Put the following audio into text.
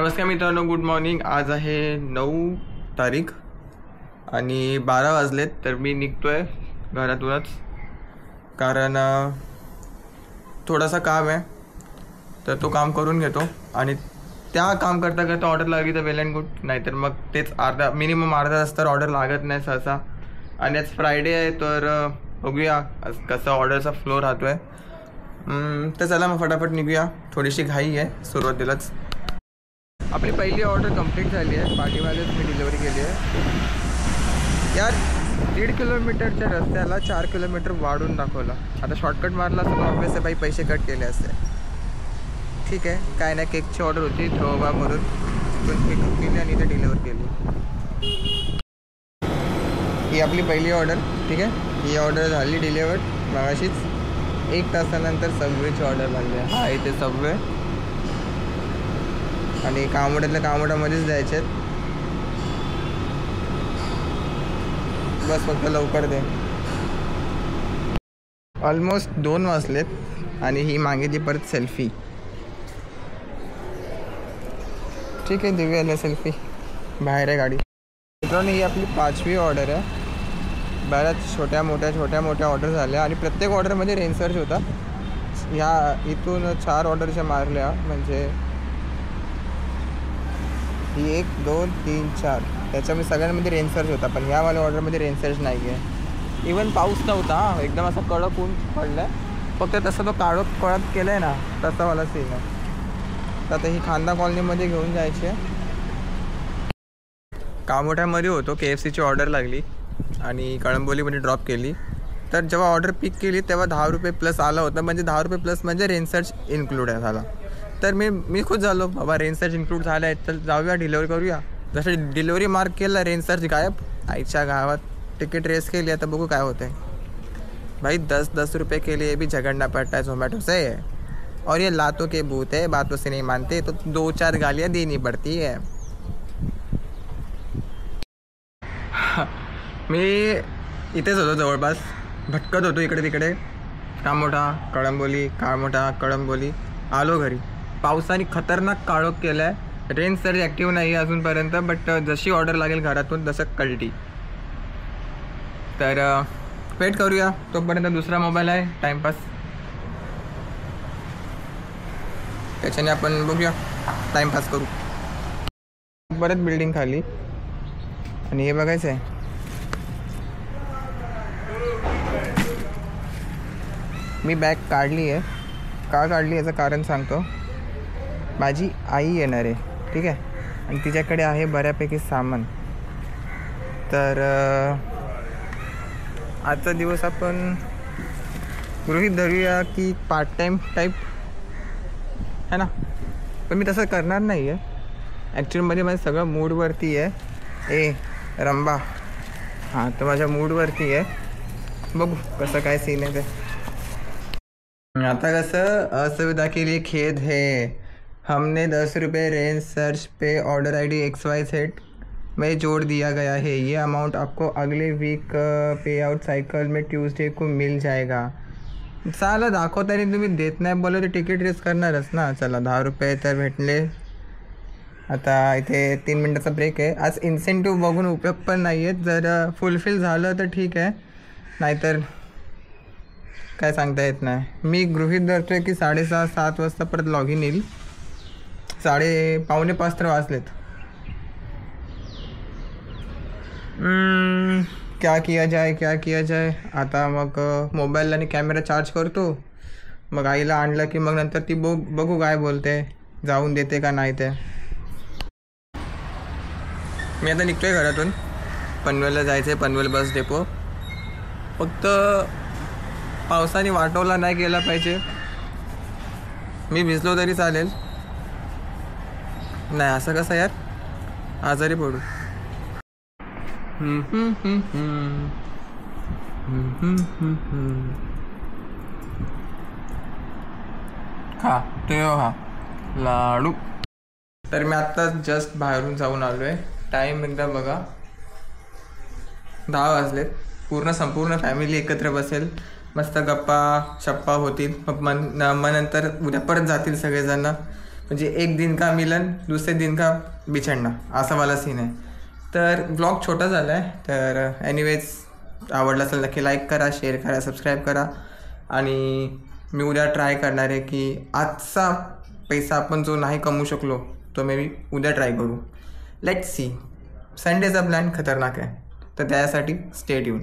नमस्कार मित्रांनो, good morning. आज आहे 9 तारीख आणि 12 वाजलेत. तर मी निघतो आहे घरातूनच, कारण थोडासा काम आहे, तर तो काम करून घेतो. आणि त्या काम करता करता ऑर्डर लागली तर वेल अँड गुड, नाहीतर मग तेच मिनिमम अर्धा तास तर ऑर्डर लागत नाही सहसा. आणि आज फ्रायडे आहे, तर बघूया कसा ऑर्डरचा फ्लो राहतो आहे. तर चला मग फटाफट निघूया. थोडीशी घाई आहे सुरुवातीलाच. आपली पहिली ऑर्डर कंप्लीट झाली आहे. पाठीमागेच मी डिलिव्हरी केली आहे. यार 1.5 किलोमीटरच्या रस्त्याला 4 किलोमीटर वाढून दाखवला. आता शॉर्टकट मारला असं ऑब्वियस आहे, बाई पैसे कट केले असते. ठीक आहे, काय नाही, केकची ऑर्डर होती धोबा म्हणून, पण पिकअप केली आणि इथे डिलिव्हर केली. ही आपली पहिली ऑर्डर. ठीक आहे, ही ऑर्डर झाली डिलिव्हर्ड मगाशीच. 1 तासानंतर सबवेची ऑर्डर लागली आहे. हा इथे सबवे, आणि कामोड्यातल्या कामोड्यामध्येच द्यायचे आहेत. बस फक्त लवकर दे. ऑलमोस्ट 2 वाजलेत आणि ही मागितली परत सेल्फी. ठीक आहे, देऊया सेल्फी. बाहेर आहे गाडी. मित्रांनो, ही आपली 5वी ऑर्डर आहे. बऱ्याच छोट्या मोठ्या ऑर्डर झाल्या आणि प्रत्येक ऑर्डरमध्ये रेंज सर्च होता. ह्या इथून 4 ऑर्डरच्या मारल्या, म्हणजे ही 1 2 3 4, त्याच्यामध्ये सगळ्यांमध्ये रेन सर्च होता. पण ह्यावाल्या ऑर्डरमध्ये रेन सर्च नाही आहे. इवन पाऊस नव्हता, एकदम असा कडक ऊन पडला आहे. फक्त तसं तो कडक केलं आहे ना, तसावाला सीन आहे. तर आता ही खांदा कॉलनीमध्ये घेऊन जायची आहे. कामोठ्यामध्ये होतो, KFCची ऑर्डर लागली आणि कळंबोलीमध्ये ड्रॉप केली. तर जेव्हा ऑर्डर पिक केली तेव्हा 10 रुपये प्लस आला होता. म्हणजे 10 रुपये प्लस म्हणजे रेन सर्च इन्क्लूड आहे झाला. तर मी खुश झालो, बाबा रेन सर्च इन्क्लूड झाला आहे, तर जाऊया डिलिव्हरी करूया. जसं डिलिव्हरी मार्क केला, रेन सर्च गायब. आईच्या गावात तिकीट रेस केली. आता बघू काय होतं आहे. भाई 10 रुपये के लिए भी झगड़ना पड़ता है ज़ोमैटो से, और ये लातों के भूत है, बातों से नहीं मानते, तो 2-4 गालियाँ देनी पड़ती है. मी इथेच होतो, जवळपास भटकत होतो इकडे तिकडे. कामोठा कळंबोली. आलो घरी. पावसाने खतरनाक काळोख केला आहे. रेंज सर्च ॲक्टिव्ह नाही आहे अजूनपर्यंत, बट जशी ऑर्डर लागेल घरातून तसं कळटी. तर वेट करूया. तोपर्यंत दुसरा मोबाईल आहे, टाईमपास, त्याच्याने आपण बघूया, टाईमपास करू. परत बिल्डिंग खाली आणि हे बघायचं आहे. मी बॅग काढली आहे. का काढली याचं कारण सांगतो. माझी आई येणार आहे, ठीक आहे, आणि तिच्याकडे आहे बऱ्यापैकी सामान. तर आजचा दिवस आपण गृहीत धरूया की पार्ट टाईम टाईप है ना. पण मी तसं करणार नाही आहे. ॲक्च्युअलमध्ये माझं सगळं मूडवरती आहे. रंबा, हां, तर माझ्या मूडवरती आहे. बघू कसं काय सीन आहे ते. आता कसं, असुविधा के लिए खेद है, हमने 10 रुपये रेंज सर्च पे ऑर्डर ID XYZ में जोड़ दिया गया है. ये अमाउंट आपको अगले वीक पे आउट साइकिल में ट्यूसडे को मिल जाएगा. साला दाखवताना तुम्ही देत नाही बोललं तर तिकीट रेस करणारच ना. चला 10 रुपये तर भेटले. आता इथे 3 मिनटाचा ब्रेक आहे. आज इन्सेंटिव्ह बघून उपयोग पण नाही आहेत. जर फुलफिल झालं तर ठीक आहे, नाहीतर काय सांगता येत नाही. मी गृहीत धरतो आहे की 6:30-7 वाजता परत लॉग इन येईल. 4:45 तर वाजलेत. क्या किया जाए. आता मग मोबाईल आणि कॅमेरा चार्ज करतो. मग आईला आणलं की मग नंतर ती बघू काय बोलते, जाऊन देते का नाही. ते मी आता निघतो आहे घरातून. पनवेलला जायचं आहे, पनवेल बस डेपो. फक्त पावसाने वाटोला नाही गेला पाहिजे. मी भिजलो तरी चालेल. नाही असं कसं यार, आजारी पडू. हा लाडू. तर मी आत्ता जस्ट बाहेरून जाऊन आलो आहे. टाईम एकदा बघा, 10 वाजलेत. संपूर्ण फॅमिली एकत्र बसेल, मस्त गप्पा शप्पा होतील. मग नंतर उद्या परत जातील सगळेजण. म्हणजे एक दिन का मिलन दुसरे दिन का बिछडणं असा वाला सीन आहे. तर ब्लॉग छोटा झाला आहे. तर एनिवेज आवडला असेल नक्की लाईक करा, शेअर करा, सबस्क्राईब करा. आणि मी उद्या ट्राय करणार आहे की आजचा पैसा आपण जो नाही कमवू शकलो तो मी उद्या ट्राय करू. Let's see. संडेचा प्लॅन खतरनाक आहे, तर त्यासाठी स्टे ट्यून.